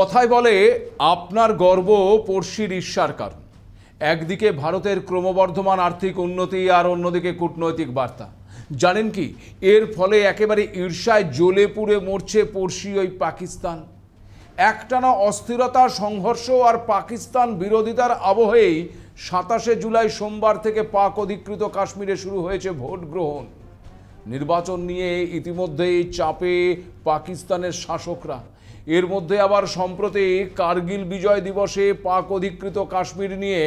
কথায় বলে আপনার গর্ব পড়শির ঈর্ষার কারণ। একদিকে ভারতের ক্রমবর্ধমান আর্থিক উন্নতি আর অন্যদিকে কূটনৈতিক বার্তা। জানেন কি, এর ফলে একেবারে ঈর্ষায় জ্বলে পুড়ে মরছে পড়শি ওই পাকিস্তান। একটানা অস্থিরতা, সংঘর্ষ আর পাকিস্তান বিরোধিতার আবহেই 27 জুলাই সোমবার থেকে পাক অধিকৃত কাশ্মীরে শুরু হয়েছে ভোট গ্রহণ। নির্বাচন নিয়ে ইতিমধ্যেই চাপে পাকিস্তানের শাসকরা। এর মধ্যে আবার সম্প্রতি কার্গিল বিজয় দিবসে পাক অধিকৃত কাশ্মীর নিয়ে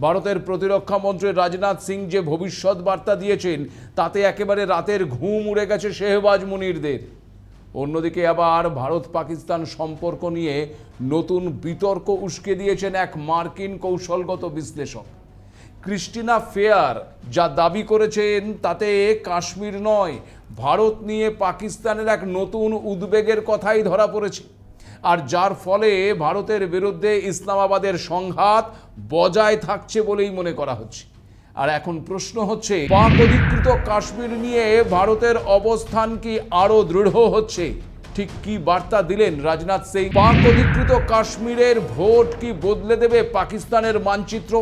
ভারতের প্রতিরক্ষা মন্ত্রী রাজনাথ সিং যে ভবিষ্যৎ বার্তা দিয়েছেন, তাতে একেবারে রাতের ঘুম উড়ে গেছে শেহবাজ মুনিরদের। অন্যদিকে আবার ভারত পাকিস্তান সম্পর্ক নিয়ে নতুন বিতর্ক উস্কে দিয়েছেন এক মার্কিন কৌশলগত বিশ্লেষক। ক্রিস্টিনা ফেয়ার যা দাবি করেছেন তাতে কাশ্মীর নয়, ভারত নিয়ে পাকিস্তানের এক নতুন উদ্বেগের কথাই ধরা পড়েছে, আর যার ফলে ভারতের বিরুদ্ধে ইসলামাবাদের সংঘাত বজায় থাকছে বলেই মনে করা হচ্ছে। আর এখন প্রশ্ন হচ্ছে, পাক অধিকৃত কাশ্মীর নিয়ে ভারতের অবস্থান কি আরো দৃঢ় হচ্ছে? ঠিক কি বার্তা দিলেন রাজনাথ সিং? পাক অধিকৃত কাশ্মীরের ভোট কি বদলে দেবে পাকিস্তানের মানচিত্র?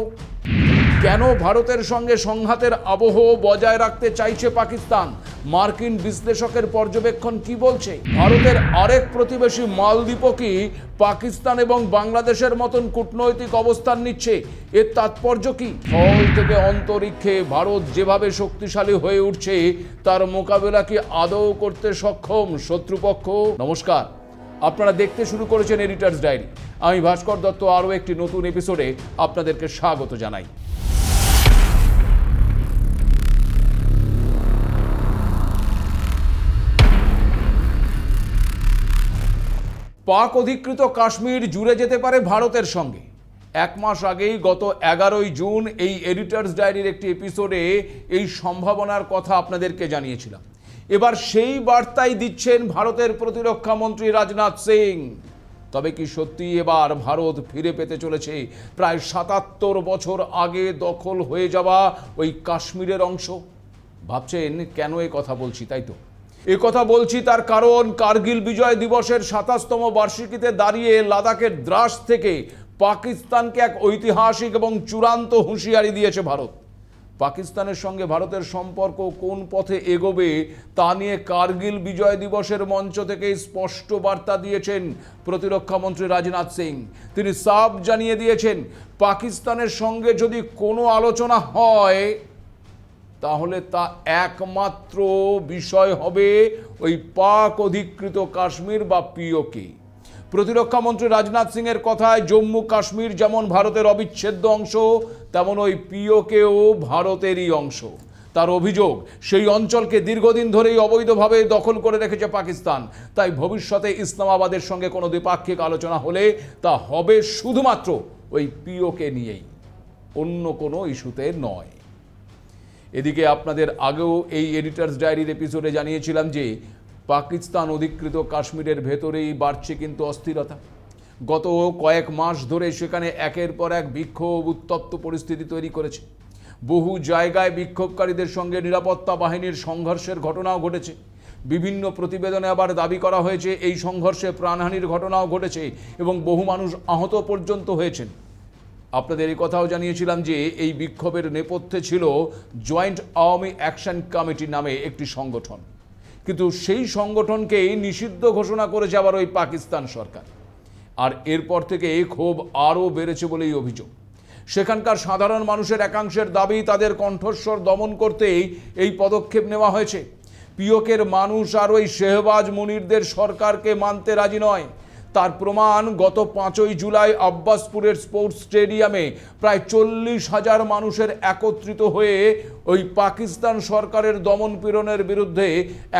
কেন ভারতের সঙ্গে সংঘাতের আবহ বজায় রাখতে চাইছে পাকিস্তান? মার্কিন বিশ্লেষকের পর্যবেক্ষণ কি বলছে? ভারতের আরেক প্রতিবেশী মালদ্বীপও কি পাকিস্তান এবং বাংলাদেশের মতন কূটনৈতিক অবস্থান নিচ্ছে? এর তাৎপর্য কি? স্থল থেকে অন্তরিক্ষে ভারত যেভাবে শক্তিশালী হয়ে উঠছে, তার মোকাবেলা কি আদৌ করতে সক্ষম শত্রুপক্ষ? নমস্কার, আপনারা দেখতে শুরু করেছেন এডিটরস ডায়েরি। আমি ভাস্কর দত্ত আরও একটি নতুন এপিসোডে আপনাদেরকে স্বাগত জানাই। পাক অধিকৃত কাশ্মীর জুড়ে যেতে পারে ভারতের সঙ্গে। এক মাস আগেই গত 11 জুন এই এডিটরস ডায়েরির একটি এপিসোডে এই সম্ভাবনার কথা আপনাদেরকে জানিয়েছিলাম। এবার সেই বার্তাই দিচ্ছেন ভারতের প্রতিরক্ষা মন্ত্রী রাজনাথ সিং। তবে কি সত্যি এবার ভারত ফিরে পেতে চলেছে প্রায় 77 বছর আগে দখল হয়ে যাওয়া ওই কাশ্মীরের অংশ? ভাবছেন কেন এ কথা বলছি, তাই তো? এ কথা বলছি তার কারণ, কার্গিল বিজয় দিবসের 27তম বার্ষিকীতে দাঁড়িয়ে লাদাখের দ্রাস থেকে পাকিস্তানকে এক ঐতিহাসিক এবং চূড়ান্ত হুঁশিয়ারি দিয়েছে ভারত। পাকিস্তানের সঙ্গে ভারতের সম্পর্ক কোন পথে এগোবে তা নিয়ে কার্গিল বিজয় দিবসের মঞ্চ থেকে স্পষ্ট বার্তা দিয়েছেন প্রতিরক্ষা মন্ত্রী রাজনাথ সিং। তিনি সাফ জানিয়ে দিয়েছেন, পাকিস্তানের সঙ্গে যদি কোনো আলোচনা হয় তাহলে তা একমাত্র বিষয় হবে ওই পাক অধিকৃত কাশ্মীর বা পিওকে। প্রতিরক্ষা মন্ত্রী রাজনাথ সিং এর কথায়, জম্মু কাশ্মীর যেমন ভারতের অবিচ্ছেদ্য অংশ, তেমন ওই পিওকেও ভারতেরই অংশ। তার অভিযোগ, সেই অঞ্চলকে দীর্ঘদিন ধরেই অবৈধভাবে দখল করে রেখেছে পাকিস্তান। তাই ভবিষ্যতে ইসলামাবাদের সঙ্গে কোনো দ্বিপাক্ষিক আলোচনা হলে তা হবে শুধুমাত্র ওই পিওকে নিয়েই, অন্য কোনো ইস্যুতে নয়। এদিকে আপনাদের আগেও এই এডিটরস ডায়েরির এপিসোডে জানিয়েছিলাম যে পাকিস্তান অধিকৃত কাশ্মীরের ভেতরেই বাড়ছে কিন্তু অস্থিরতা। গত কয়েক মাস ধরে সেখানে একের পর এক বিক্ষোভ উত্তপ্ত পরিস্থিতি তৈরি করেছে। বহু জায়গায় বিক্ষোভকারীদের সঙ্গে নিরাপত্তা বাহিনীর সংঘর্ষের ঘটনাও ঘটেছে। বিভিন্ন প্রতিবেদনে আবার দাবি করা হয়েছে এই সংঘর্ষে প্রাণহানির ঘটনাও ঘটেছে এবং বহু মানুষ আহত পর্যন্ত হয়েছেন। আপনাদের এই কথাও জানিয়েছিলাম যে এই বিক্ষোভের নেপথ্যে ছিল জয়েন্ট আওয়ামী অ্যাকশন কমিটি নামে একটি সংগঠন, কিন্তু সেই সংগঠনকেই নিষিদ্ধ ঘোষণা করেছে আবার ওই পাকিস্তান সরকার। আর এরপর থেকে ক্ষোভ আরও বেড়েছে বলেই অভিযোগ। সেখানকার সাধারণ মানুষের একাংশের দাবি, তাদের কণ্ঠস্বর দমন করতেই এই পদক্ষেপ নেওয়া হয়েছে। পিওকের মানুষ আর ওই শেহবাজ মুনিরদের সরকারকে মানতে রাজি নয়। তার প্রমাণ, গত 5 জুলাই আব্বাসপুরের স্পোর্টস স্টেডিয়ামে প্রায় 40,000 মানুষের একত্রিত হয়ে ওই পাকিস্তান সরকারের দমন পীড়নের বিরুদ্ধে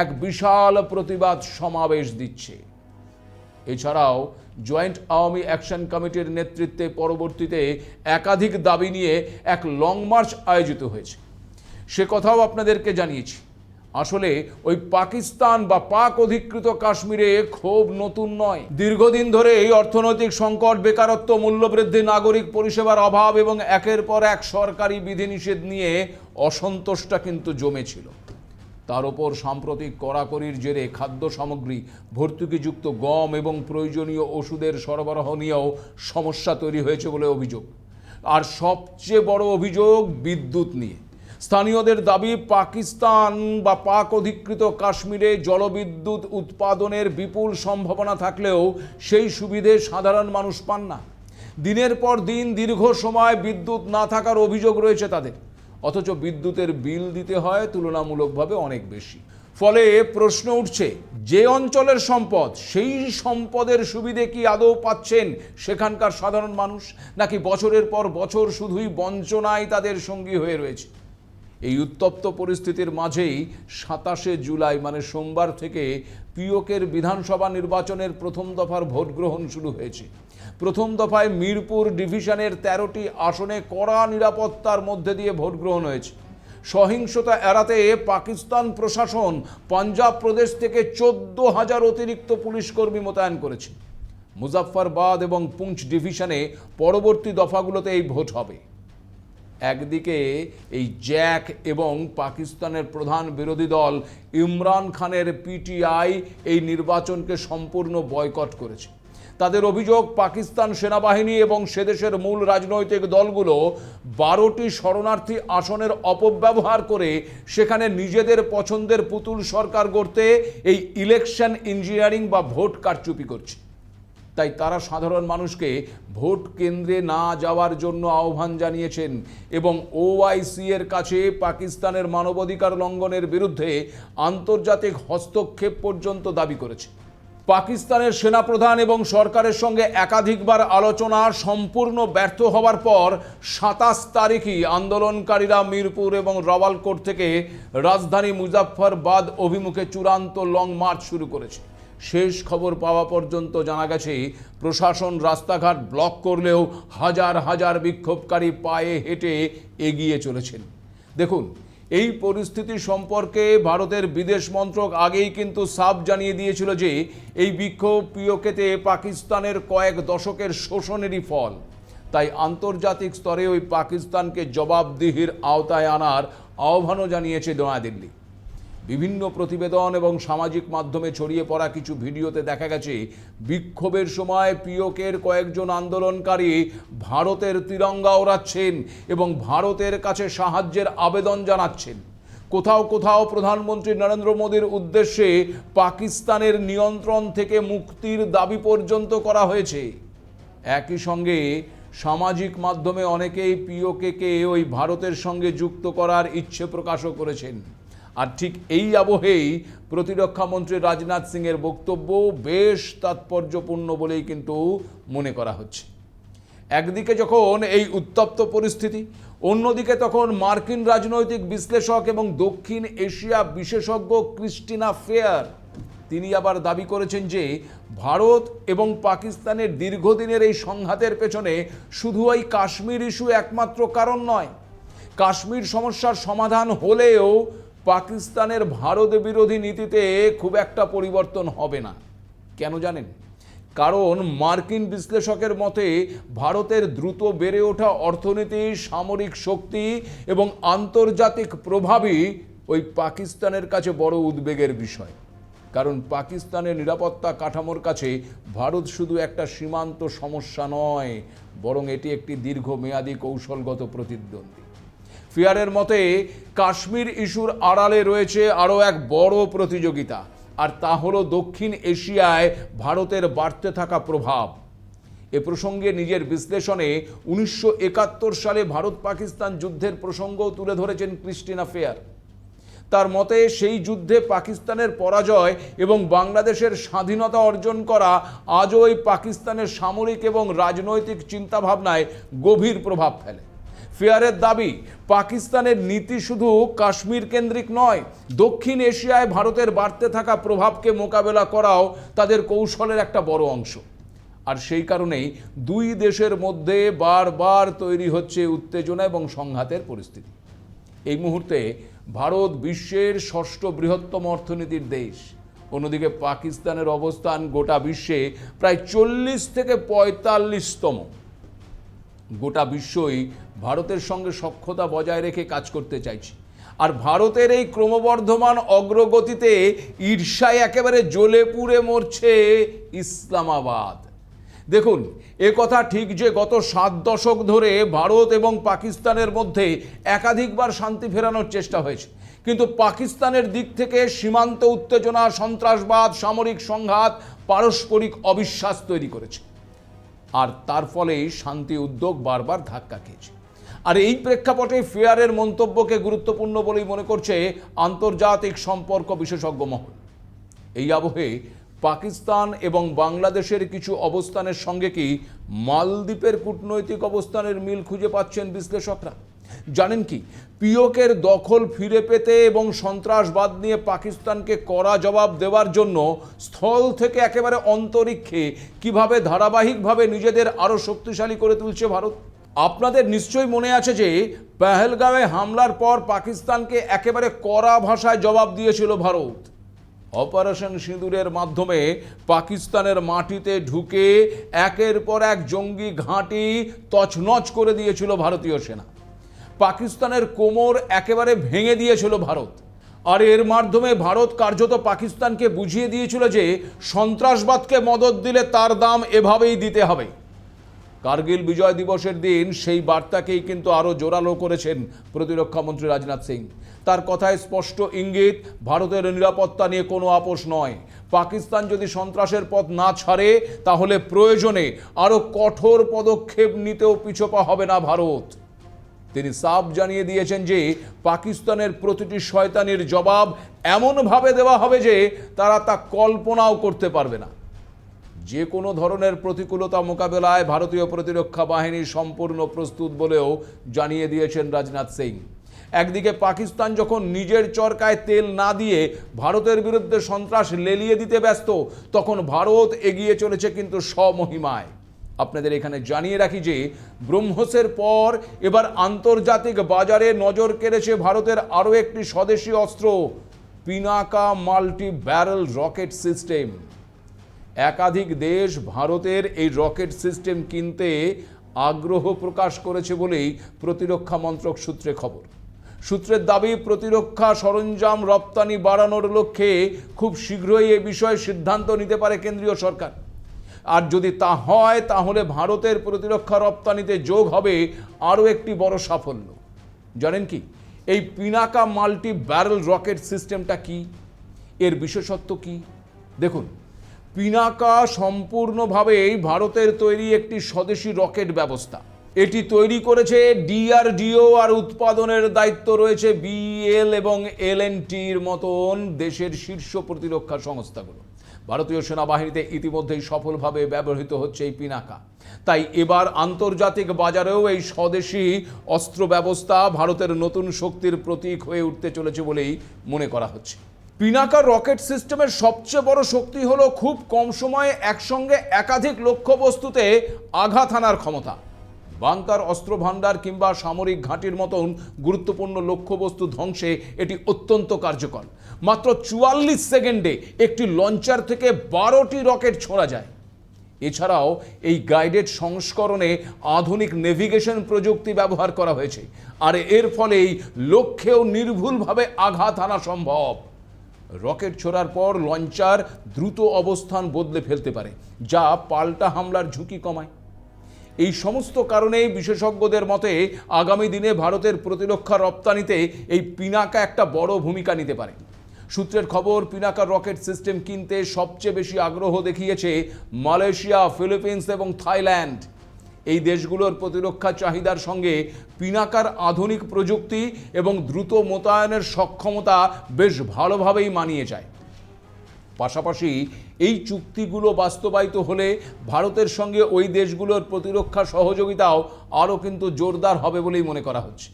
এক বিশাল প্রতিবাদ সমাবেশ দিচ্ছে। এছাড়াও জয়েন্ট আওয়ামী অ্যাকশন কমিটির নেতৃত্বে পরবর্তীতে একাধিক দাবি নিয়ে এক লং মার্চ আয়োজিত হয়েছে। সে কথাও আপনাদেরকে জানিয়েছি। আসলে ওই পাকিস্তান বা পাক অধিকৃত কাশ্মীরে ক্ষোভ নতুন নয়। দীর্ঘদিন ধরে এই অর্থনৈতিক সংকট, বেকারত্ব, মূল্যবৃদ্ধি, নাগরিক পরিষেবার অভাব এবং একের পর এক সরকারি বিধিনিষেধ নিয়ে অসন্তোষটা কিন্তু জমেছিল। তার ওপর সাম্প্রতিক কড়াকড়ির জেরে খাদ্য সামগ্রী, ভর্তুকিযুক্ত গম এবং প্রয়োজনীয় ওষুধের সরবরাহ নিয়েও সমস্যা তৈরি হয়েছে বলে অভিযোগ। আর সবচেয়ে বড় অভিযোগ বিদ্যুৎ নিয়ে। স্থানীয়দের দাবি, পাকিস্তান বা পাক অধিকৃত কাশ্মীরে জলবিদ্যুৎ উৎপাদনের বিপুল সম্ভাবনা থাকলেও সেই সুবিধে সাধারণ মানুষ পান না। দিনের পর দিন দীর্ঘ সময় বিদ্যুৎ না থাকার অভিযোগ রয়েছে তাদের, অথচ বিদ্যুতের বিল দিতে হয় তুলনামূলকভাবে অনেক বেশি। ফলে প্রশ্ন উঠছে, যে অঞ্চলের সম্পদ, সেই সম্পদের সুবিধে কি আদৌ পাচ্ছেন সেখানকার সাধারণ মানুষ, নাকি বছরের পর বছর শুধুই বঞ্চনায় তাদের সঙ্গী হয়ে রয়েছে? এই উত্তপ্ত পরিস্থিতির মাঝেই 27শে জুলাই মানে সোমবার থেকে পিওকের বিধানসভা নির্বাচনের প্রথম দফার ভোট গ্রহণ শুরু হয়েছে। প্রথম দফায় মিরপুর ডিভিশনের 13টি আসনে কড়া নিরাপত্তার মধ্যে দিয়ে ভোট গ্রহণ হয়েছে। সহিংসতা এড়াতে পাকিস্তান প্রশাসন পাঞ্জাব প্রদেশ থেকে 14,000 অতিরিক্ত পুলিশ কর্মী মোতায়েন করেছে। মুজাফফরবাদ এবং পুঞ্চ ডিভিশনে পরবর্তী দফাগুলোতে এই ভোট হবে। একদিকে এই জ্যাক এবং পাকিস্তানের প্রধান বিরোধী দল ইমরান খানের পিটিআই এই নির্বাচনকে সম্পূর্ণ বয়কট করেছে। তাদের অভিযোগ, পাকিস্তান সেনাবাহিনী এবং সেদেশের মূল রাজনৈতিক দলগুলো 12টি শরণার্থী আসনের অপব্যবহার করে সেখানে নিজেদের পছন্দের পুতুল সরকার গড়তে এই ইলেকশন ইঞ্জিনিয়ারিং বা ভোট কারচুপি করছে। তাই তারা সাধারণ মানুষকে ভোট কেন্দ্রে না যাওয়ার জন্য আহ্বান জানিয়েছেন এবং ওআইসি এর কাছে পাকিস্তানের মানবাধিকার লঙ্ঘনের বিরুদ্ধে আন্তর্জাতিক হস্তক্ষেপ পর্যন্ত দাবি করেছে। পাকিস্তানের সেনাপ্রধান এবং সরকারের সঙ্গে একাধিকবার আলোচনা সম্পূর্ণ ব্যর্থ হওয়ার পর 27 তারিখই আন্দোলনকারীরা মিরপুর এবং রাওয়ালকোট থেকে রাজধানী মুজাফফরবাদ অভিমুখে চূড়ান্ত লং মার্চ শুরু করেছে। শেষ খবর পাওয়া পর্যন্ত জানা গেছে, প্রশাসন রাস্তাঘাট ব্লক করলেও হাজার হাজার বিক্ষোভকারী পায়ে হেঁটে এগিয়ে চলেছেন। দেখুন, এই পরিস্থিতি সম্পর্কে ভারতের বিদেশ মন্ত্রক আগেই কিন্তু সাফ জানিয়ে দিয়েছিল যে এই বিক্ষোভ পিওকেতে পাকিস্তানের কয়েক দশকের শোষণেরই ফল। তাই আন্তর্জাতিক স্তরে ওই পাকিস্তানকে জবাবদিহির আওতায় আনার আহ্বানও জানিয়েছে নয়াদিল্লি। বিভিন্ন প্রতিবেদন এবং সামাজিক মাধ্যমে ছড়িয়ে পড়া কিছু ভিডিওতে দেখা গেছে, বিক্ষোভের সময় পিওকের কয়েকজন আন্দোলনকারী ভারতের তিরঙ্গা ওড়াচ্ছেন এবং ভারতের কাছে সাহায্যের আবেদন জানাচ্ছেন। কোথাও কোথাও প্রধানমন্ত্রী নরেন্দ্র মোদীর উদ্দেশ্যে পাকিস্তানের নিয়ন্ত্রণ থেকে মুক্তির দাবি পর্যন্ত করা হয়েছে। একই সঙ্গে সামাজিক মাধ্যমে অনেকেই পিওকেকে ওই ভারতের সঙ্গে যুক্ত করার ইচ্ছে প্রকাশও করেছেন। আর ঠিক এই আবহেই প্রতিরক্ষা মন্ত্রী রাজনাথ সিংয়ের বক্তব্য বেশ তাৎপর্যপূর্ণ বলেই কিন্তু মনে করা হচ্ছে। একদিকে যখন এই উত্তপ্ত পরিস্থিতি, অন্যদিকে তখন মার্কিন রাজনৈতিক বিশ্লেষক এবং দক্ষিণ এশিয়া বিশেষজ্ঞ ক্রিস্টিনা ফেয়ার তিনি আবার দাবি করেছেন যে ভারত এবং পাকিস্তানের দীর্ঘদিনের এই সংঘাতের পেছনে শুধু ওই কাশ্মীর ইস্যু একমাত্র কারণ নয়। কাশ্মীর সমস্যার সমাধান হলেও পাকিস্তানের ভারত বিরোধী নীতিতে খুব একটা পরিবর্তন হবে না। কেন জানেন? কারণ মার্কিন বিশ্লেষকের মতে ভারতের দ্রুত বেড়ে ওঠা অর্থনীতি, সামরিক শক্তি এবং আন্তর্জাতিক প্রভাবই ওই পাকিস্তানের কাছে বড় উদ্বেগের বিষয়। কারণ পাকিস্তানের নিরাপত্তা কাঠামোর কাছে ভারত শুধু একটা সীমান্ত সমস্যা নয়, বরং এটি একটি দীর্ঘমেয়াদী কৌশলগত প্রতিদ্বন্দ্বী। ফিয়ারের মতে কাশ্মীর ইস্যুর আড়ালে রয়েছে আরও এক বড় প্রতিযোগিতা, আর তা হলো দক্ষিণ এশিয়ায় ভারতের বাড়তে থাকা প্রভাব। এ প্রসঙ্গে নিজের বিশ্লেষণে 1971 সালে ভারত পাকিস্তান যুদ্ধের প্রসঙ্গও তুলে ধরেছেন ক্রিস্টিনা ফেয়ার। তার মতে সেই যুদ্ধে পাকিস্তানের পরাজয় এবং বাংলাদেশের স্বাধীনতা অর্জন করা আজও ওই পাকিস্তানের সামরিক এবং রাজনৈতিক চিন্তাভাবনায় গভীর প্রভাব ফেলে। ফেয়ারের দাবি, পাকিস্তানের নীতি শুধু কাশ্মীর কেন্দ্রিক নয়, দক্ষিণ এশিয়ায় ভারতের বাড়তে থাকা প্রভাবকে মোকাবেলা করাও তাদের কৌশলের একটা বড় অংশ। আর সেই কারণেই দুই দেশের মধ্যে বারবার তৈরি হচ্ছে উত্তেজনা এবং সংঘাতের পরিস্থিতি। এই মুহূর্তে ভারত বিশ্বের 6ষ্ঠ বৃহত্তম অর্থনীতির দেশ। অন্যদিকে পাকিস্তানের অবস্থান গোটা বিশ্বে প্রায় 40 থেকে 45তম। গোটা বিশ্বই ভারতের সঙ্গে সখ্যতা বজায় রেখে কাজ করতে চাইছে। আর ভারতের এই ক্রমবর্ধমান অগ্রগতিতে ঈর্ষায় একেবারে জ্বলে পুড়ে মরছে ইসলামাবাদ। দেখুন, এ কথা ঠিক যে গত 7 দশক ধরে ভারত এবং পাকিস্তানের মধ্যে একাধিকবার শান্তি ফেরানোর চেষ্টা হয়েছে, কিন্তু পাকিস্তানের দিক থেকে সীমান্ত উত্তেজনা, সন্ত্রাসবাদ, সামরিক সংঘাত পারস্পরিক অবিশ্বাস তৈরি করেছে, আর তার ফলেই শান্তি উদ্যোগ বারবার ধাক্কা খেয়েছে। আর এই প্রেক্ষাপটে ফেয়ারের মন্তব্যকে গুরুত্বপূর্ণ বলেই মনে করছে আন্তর্জাতিক সম্পর্ক বিশেষজ্ঞ মহল। এই আবহে পাকিস্তান এবং বাংলাদেশের কিছু অবস্থানের সঙ্গে কি মালদ্বীপের কূটনৈতিক অবস্থানের মিল খুঁজে পাচ্ছেন বিশ্লেষকরা? জানেন কি, পিওকের দখল ফিরে পেতে এবং সন্ত্রাসবাদ নিয়ে পাকিস্তানকে কড়া জবাব দেওয়ার জন্য স্থল থেকে একেবারে অন্তরিক্ষে কিভাবে ধারাবাহিকভাবে নিজেদের আরও শক্তিশালী করে তুলছে ভারত? আপনাদের নিশ্চয়ই মনে আছে যে পেহেলগাঁওয়ে হামলার পর পাকিস্তানকে একেবারে কড়া ভাষায় জবাব দিয়েছিল ভারত। অপারেশন সিঁদুরের মাধ্যমে পাকিস্তানের মাটিতে ঢুকে একের পর এক জঙ্গি ঘাঁটি তছনছ করে দিয়েছিল ভারতীয় সেনা। পাকিস্তানের কোমর একেবারে ভেঙে দিয়েছিল ভারত। আর এর মাধ্যমে ভারত কার্যত পাকিস্তানকে বুঝিয়ে দিয়েছিল যে সন্ত্রাসবাদকে মদদ দিলে তার দাম এভাবেই দিতে হবে। কার্গিল বিজয় দিবসের দিন সেই বার্তাকেই কিন্তু আরও জোরালো করেছেন প্রতিরক্ষা মন্ত্রী রাজনাথ সিং। তার কথায় স্পষ্ট ইঙ্গিত, ভারতের নিরাপত্তা নিয়ে কোনো আপোষ নয়। পাকিস্তান যদি সন্ত্রাসের পথ না ছাড়ে তাহলে প্রয়োজনে আরও কঠোর পদক্ষেপ নিতেও পিছপা হবে না ভারত। তিনি সাফ জানিয়ে দিয়েছেন যে পাকিস্তানের প্রতিটি শয়তানির জবাব এমনভাবে দেওয়া হবে যে তারা তা কল্পনাও করতে পারবে না। যে কোনো ধরনের প্রতিকূলতা মোকাবেলায় ভারতীয় প্রতিরক্ষা বাহিনী সম্পূর্ণ প্রস্তুত বলেও জানিয়ে দিয়েছেন রাজনাথ সিং। একদিকে পাকিস্তান যখন নিজের চরকায় তেল না দিয়ে ভারতের বিরুদ্ধে সন্ত্রাস লেলিয়ে দিতে ব্যস্ত, তখন ভারত এগিয়ে চলেছে কিন্তু স্বমহিমায়। আপনাদের এখানে জানিয়ে রাখি যে ব্রহ্মসের পর এবার আন্তর্জাতিক বাজারে নজর কেড়েছে ভারতের আরও একটি স্বদেশি অস্ত্র, Pinaka multi barrel rocket system. একাধিক দেশ ভারতের এই রকেট সিস্টেম কিনতে আগ্রহ প্রকাশ করেছে বলেই প্রতিরক্ষা মন্ত্রক সূত্রে খবর। সূত্রের দাবি, প্রতিরক্ষা সরঞ্জাম রপ্তানি বাড়ানোর লক্ষ্যে খুব শীঘ্রই এ বিষয়ে সিদ্ধান্ত নিতে পারে কেন্দ্রীয় সরকার। আর যদি তা হয় তাহলে ভারতের প্রতিরক্ষা রপ্তানিতে যোগ হবে আরও একটি বড় সাফল্য। জানেন কি, এই পিনাকা মাল্টি ব্যারেল রকেট সিস্টেমটা কি, এর বিশেষত্ব কি? দেখুন, পিনাকা সম্পূর্ণভাবেই ভারতের তৈরি একটি স্বদেশি রকেট ব্যবস্থা। এটি তৈরি করেছে ডিআরডিও, আর উৎপাদনের দায়িত্ব রয়েছে বিএল এবং এলএনটির মতন দেশের শীর্ষ প্রতিরক্ষা সংস্থাগুলো। ভারতীয় সেনাবাহিনীতে ইতিমধ্যেই সফলভাবে ব্যবহৃত হচ্ছে এই পিনাকা। তাই এবার আন্তর্জাতিক বাজারেও এই স্বদেশি অস্ত্র ব্যবস্থা ভারতের নতুন শক্তির প্রতীক হয়ে উঠতে চলেছে বলেই মনে করা হচ্ছে। পিনাকা রকেট সিস্টেমের সবচেয়ে বড় শক্তি হলো খুব কম সময়ে একসঙ্গে একাধিক লক্ষ্যবস্তুতে আঘাত হানার ক্ষমতা। বাংকার, অস্ত্র ভাণ্ডার কিংবা সামরিক ঘাঁটির মতন গুরুত্বপূর্ণ লক্ষ্যবস্তু ধ্বংসে এটি অত্যন্ত কার্যকর। মাত্র 44 সেকেন্ডে একটি লঞ্চার থেকে 12টি রকেট ছোড়া যায়। এছাড়াও এই গাইডেড সংস্করণে আধুনিক নেভিগেশন প্রযুক্তি ব্যবহার করা হয়েছে, আর এর ফলেই লক্ষ্যেও নির্ভুলভাবে আঘাত হানা সম্ভব। রকেট ছোড়ার পর লঞ্চার দ্রুত অবস্থান বদলে ফেলতে পারে, যা পাল্টা হামলার ঝুঁকি কমায়। এই সমস্ত কারণেই বিশেষজ্ঞদের মতে আগামী দিনে ভারতের প্রতিরক্ষা রপ্তানিতে এই পিনাকা একটা বড় ভূমিকা নিতে পারে। সূত্রের খবর, পিনাকা রকেট সিস্টেম কিনতে সবচেয়ে বেশি আগ্রহ দেখিয়েছে মালয়েশিয়া, ফিলিপিন্স এবং থাইল্যান্ড। এই দেশগুলোর প্রতিরক্ষা চাহিদার সঙ্গে পিনাকার আধুনিক প্রযুক্তি এবং দ্রুত মোতায়েনের সক্ষমতা বেশ ভালোভাবেই মানিয়ে যায়। পাশাপাশি এই চুক্তিগুলো বাস্তবায়িত হলে ভারতের সঙ্গে ওই দেশগুলোর প্রতিরক্ষা সহযোগিতাও আরও কিন্তু জোরদার হবে বলেই মনে করা হচ্ছে।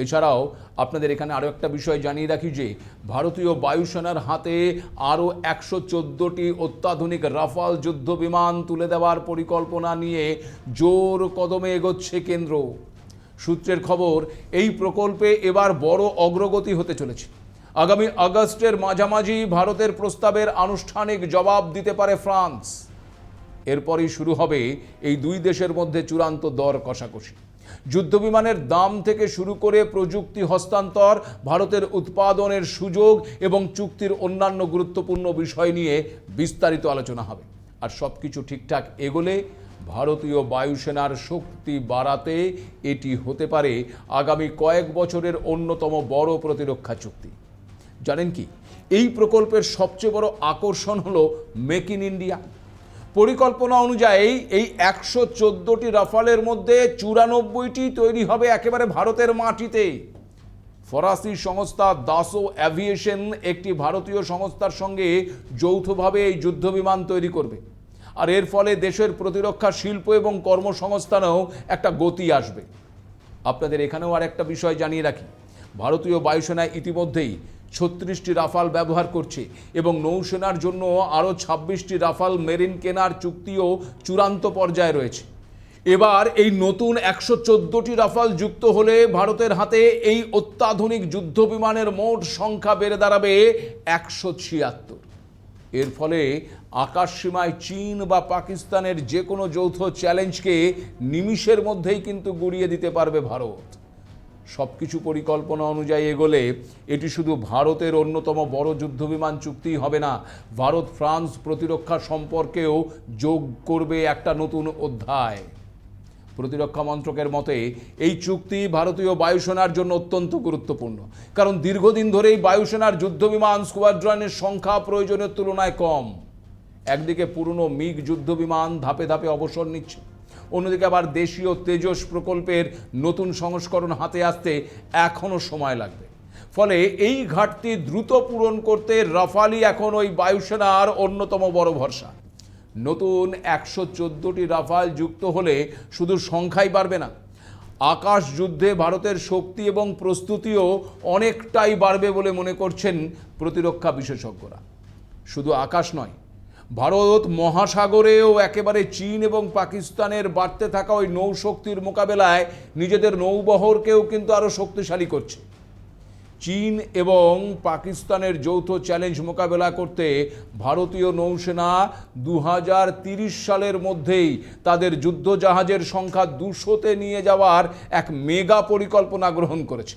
এছাড়াও আপনাদের এখানে আরও একটা বিষয় জানিয়ে রাখি যে ভারতীয় বায়ুসেনার হাতে আরও 114টি অত্যাধুনিক রাফাল যুদ্ধ বিমান তুলে দেওয়ার পরিকল্পনা নিয়ে জোর কদমে এগোচ্ছে কেন্দ্র। সূত্রের খবর, এই প্রকল্পে এবার বড় অগ্রগতি হতে চলেছে। আগামী আগস্টের মাঝামাঝি ভারতের প্রস্তাবের আনুষ্ঠানিক জবাব দিতে পারে ফ্রান্স। এরপরই শুরু হবে এই দুই দেশের মধ্যে চূড়ান্ত দর কষাকষি। যুদ্ধবিমানের দাম থেকে শুরু করে প্রযুক্তি হস্তান্তর, ভারতের উৎপাদনের সুযোগ এবং চুক্তির অন্যান্য গুরুত্বপূর্ণ বিষয় নিয়ে বিস্তারিত আলোচনা হবে। আর সবকিছু ঠিকঠাক এগোলে ভারতীয় বায়ুসেনার শক্তি বাড়াতে এটি হতে পারে আগামী কয়েক বছরের অন্যতম বড় প্রতিরক্ষা চুক্তি। জানেন কি, এই প্রকল্পের সবচেয়ে বড় আকর্ষণ হলো মেক ইন ইন্ডিয়া। পরিকল্পনা অনুযায়ী এই 114টি রাফালের মধ্যে 94টি তৈরি হবে একেবারে ভারতের মাটিতে। ফরাসি সংস্থা দাসো অ্যাভিয়েশন একটি ভারতীয় সংস্থার সঙ্গে যৌথভাবে এই যুদ্ধবিমান তৈরি করবে। আর এর ফলে দেশের প্রতিরক্ষা শিল্প এবং কর্মসংস্থানেও একটা গতি আসবে। আপনাদের এখানেও আর একটা বিষয় জানিয়ে রাখি, ভারতীয় বায়ুসেনা ইতিমধ্যেই 36টি রাফাল ব্যবহার করছে এবং নৌসেনার জন্য আরও 26টি রাফাল মেরিন কেনার চুক্তিও চূড়ান্ত পর্যায়ে রয়েছে। এবার এই নতুন 114টি রাফাল যুক্ত হলে ভারতের হাতে এই অত্যাধুনিক যুদ্ধবিমানের মোট সংখ্যা বেড়ে দাঁড়াবে 176। এর ফলে আকাশসীমায় চীন বা পাকিস্তানের যে কোনো যৌথ চ্যালেঞ্জকে নিমিষের মধ্যেই কিন্তু গুড়িয়ে দিতে পারবে ভারত। সবকিছু পরিকল্পনা অনুযায়ী এগোলে এটি শুধু ভারতের অন্যতম বড় যুদ্ধবিমান চুক্তি হবে না, ভারত ফ্রান্স প্রতিরক্ষা সম্পর্কেও যোগ করবে একটা নতুন অধ্যায়। প্রতিরক্ষা মন্ত্রকের মতে এই চুক্তি ভারতীয় বায়ুসেনার জন্য অত্যন্ত গুরুত্বপূর্ণ, কারণ দীর্ঘদিন ধরেই বায়ুসেনার যুদ্ধবিমান স্কোয়াড্রনের সংখ্যা প্রয়োজনের তুলনায় কম। একদিকে পুরনো মিগ যুদ্ধবিমান ধাপে ধাপে অবসর নিচ্ছে, অন্যদিকে আবার দেশীয় তেজস প্রকল্পের নতুন সংস্করণ হাতে আসতে এখনও সময় লাগবে। ফলে এই ঘাটতি দ্রুত পূরণ করতে রাফালই এখন ওই বায়ুসেনার অন্যতম বড় ভরসা। নতুন 114টি রাফাল যুক্ত হলে শুধু সংখ্যাই বাড়বে না, আকাশ যুদ্ধে ভারতের শক্তি এবং প্রস্তুতিও অনেকটাই বাড়বে বলে মনে করছেন প্রতিরক্ষা বিশেষজ্ঞরা। শুধু আকাশ নয়, ভারত মহাসাগরেও একেবারে চীন এবং পাকিস্তানের বাড়তে থাকা ওই নৌশক্তির মোকাবেলায় নিজেদের নৌবহরকেও কিন্তু আরও শক্তিশালী করছে। চীন এবং পাকিস্তানের যৌথ চ্যালেঞ্জ মোকাবেলা করতে ভারতীয় নৌসেনা 2030 সালের মধ্যেই তাদের যুদ্ধজাহাজের সংখ্যা 200-তে নিয়ে যাওয়ার এক মেগা পরিকল্পনা গ্রহণ করেছে।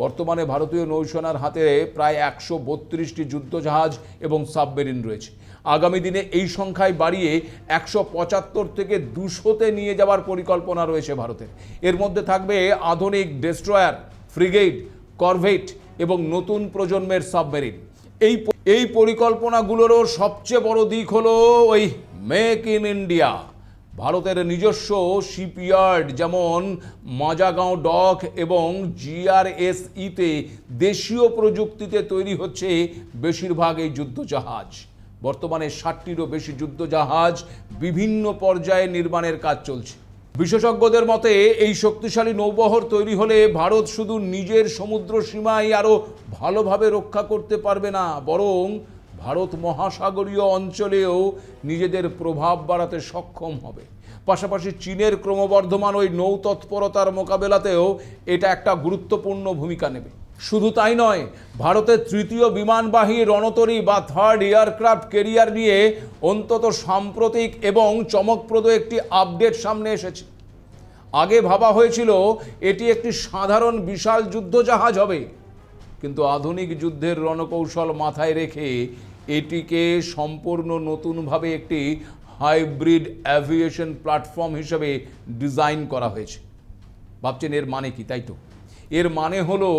বর্তমানে ভারতীয় নৌসেনার হাতে প্রায় 132টি যুদ্ধজাহাজ এবং সাবমেরিন রয়েছে। আগামী দিনে এই সংখ্যায় বাড়িয়ে 175 থেকে 200-তে নিয়ে যাওয়ার পরিকল্পনা রয়েছে ভারতের। এর মধ্যে থাকবে আধুনিক ডেস্ট্রয়ার, ফ্রিগেট, করভেট এবং নতুন প্রজন্মের সাবমেরিন। এই পরিকল্পনাগুলোরও সবচেয়ে বড় দিক হলো ওই মেক ইন ইন্ডিয়া। ভারতের নিজস্ব শিপইয়ার্ড যেমন মাজাগাঁও ডক এবং জিআরএসইতে দেশীয় প্রযুক্তিতে তৈরি হচ্ছে বেশিরভাগ এই যুদ্ধজাহাজ। বর্তমানে 60টিরও বেশি যুদ্ধজাহাজ বিভিন্ন পর্যায়ে নির্মাণের কাজ চলছে। বিশেষজ্ঞদের মতে এই শক্তিশালী নৌবহর তৈরি হলে ভারত শুধু নিজের সমুদ্র সীমায় আরও ভালোভাবে রক্ষা করতে পারবে না, বরং ভারত মহাসাগরীয় অঞ্চলেও নিজেদের প্রভাব বাড়াতে সক্ষম হবে। পাশাপাশি চীনের ক্রমবর্ধমান ওই নৌ তৎপরতার মোকাবেলাতেও এটা একটা গুরুত্বপূর্ণ ভূমিকা নেবে। শুধু তাই নয়, ভারতের তৃতীয় বিমানবাহী রণতরী বা থার্ড এয়ারক্রাফট ক্যারিয়ার নিয়ে অন্তত সাম্প্রতিক এবং চমকপ্রদ একটি আপডেট সামনে এসেছে। আগে ভাবা হয়েছিল এটি একটি সাধারণ বিশাল যুদ্ধজাহাজ হবে, কিন্তু আধুনিক যুদ্ধের রণকৌশল মাথায় রেখে এটিকে সম্পূর্ণ নতুনভাবে একটি হাইব্রিড অ্যাভিয়েশন প্ল্যাটফর্ম হিসেবে ডিজাইন করা হয়েছে। ভাবছেন এর মানে কি? তাই তো, এর মানে হলো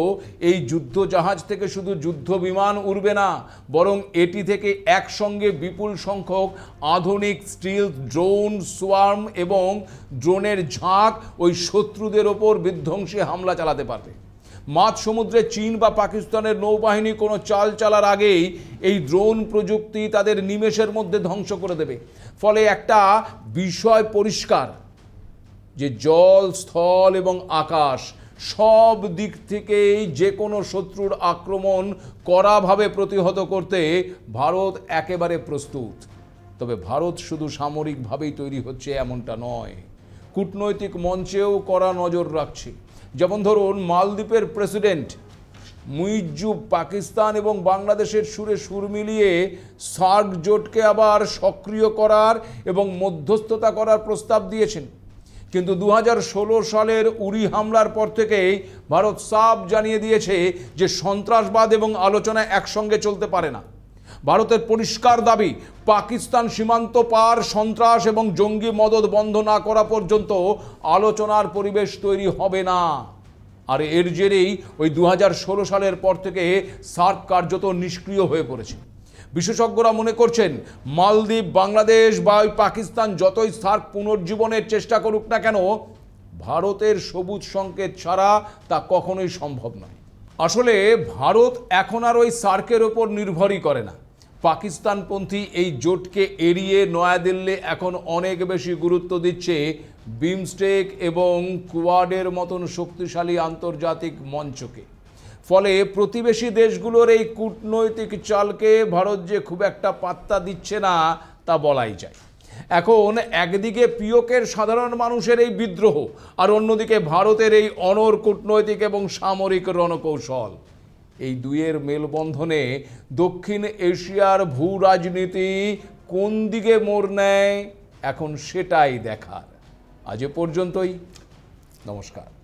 এই যুদ্ধজাহাজ থেকে শুধু যুদ্ধ বিমান উড়বে না, বরং এটি থেকে একসঙ্গে বিপুল সংখ্যক আধুনিক স্টিলথ ড্রোন, সোয়ার্ম এবং ড্রোনের ঝাঁক ওই শত্রুদের ওপর বিধ্বংসী হামলা চালাতে পারবে। মাঝ সমুদ্রে চীন বা পাকিস্তানের নৌবাহিনী কোনো চাল চালার আগেই এই ড্রোন প্রযুক্তি তাদের নিমেষের মধ্যে ধ্বংস করে দেবে। ফলে একটা বিষয় পরিষ্কার যে জল, স্থল এবং আকাশ সব দিক থেকেই যে কোনো শত্রুর আক্রমণ কড়াভাবে প্রতিহত করতে ভারত একেবারে প্রস্তুত। তবে ভারত শুধু সামরিকভাবেই তৈরি হচ্ছে এমনটা নয়, কূটনৈতিক মঞ্চেও কড়া নজর রাখছে। যেমন ধরুন, মালদ্বীপের প্রেসিডেন্ট মুইজ্জু পাকিস্তান এবং বাংলাদেশের সুরে সুর মিলিয়ে সার্ক জোটকে আবার সক্রিয় করার এবং মধ্যস্থতা করার প্রস্তাব দিয়েছেন। কিন্তু 2016 সালের উরি হামলার পর থেকেই ভারত সাফ জানিয়ে দিয়েছে যে সন্ত্রাসবাদ এবং আলোচনা একসঙ্গে চলতে পারে না। ভারতের পরিষ্কার দাবি, পাকিস্তান সীমান্ত পার সন্ত্রাস এবং জঙ্গি মদদ বন্ধ না করা পর্যন্ত আলোচনার পরিবেশ তৈরি হবে না। আর এর জেরেই ওই 2016 সালের পর থেকে সার্ক কার্যত নিষ্ক্রিয় হয়ে পড়েছে। বিশেষজ্ঞরা মনে করছেন, মালদ্বীপ, বাংলাদেশ বা ওই পাকিস্তান যতই সার্ক পুনর্জীবনের চেষ্টা করুক না কেন, ভারতের সবুজ সংকেত ছাড়া তা কখনোই সম্ভব নয়। আসলে ভারত এখন আর ওই সার্কের ওপর নির্ভরই করে না। পাকিস্তানপন্থী এই জোটকে এড়িয়ে নয়াদিল্লি এখন অনেক বেশি গুরুত্ব দিচ্ছে বিমস্টেক এবং কোয়াডের মতন শক্তিশালী আন্তর্জাতিক মঞ্চকে। ফলে প্রতিবেশী দেশগুলোর এই কূটনৈতিক চালকে ভারত যে খুব একটা পাত্তা দিচ্ছে না তা বলাই যায়। এখন একদিকে পিওকের সাধারণ মানুষের এই বিদ্রোহ, আর অন্যদিকে ভারতের এই অনড় কূটনৈতিক এবং সামরিক রণকৌশল, এই দুইয়ের মেলবন্ধনে দক্ষিণ এশিয়ার ভূ রাজনীতি কোন দিকে মোড় নেয় এখন সেটাই দেখার। আজ এ পর্যন্তই। নমস্কার।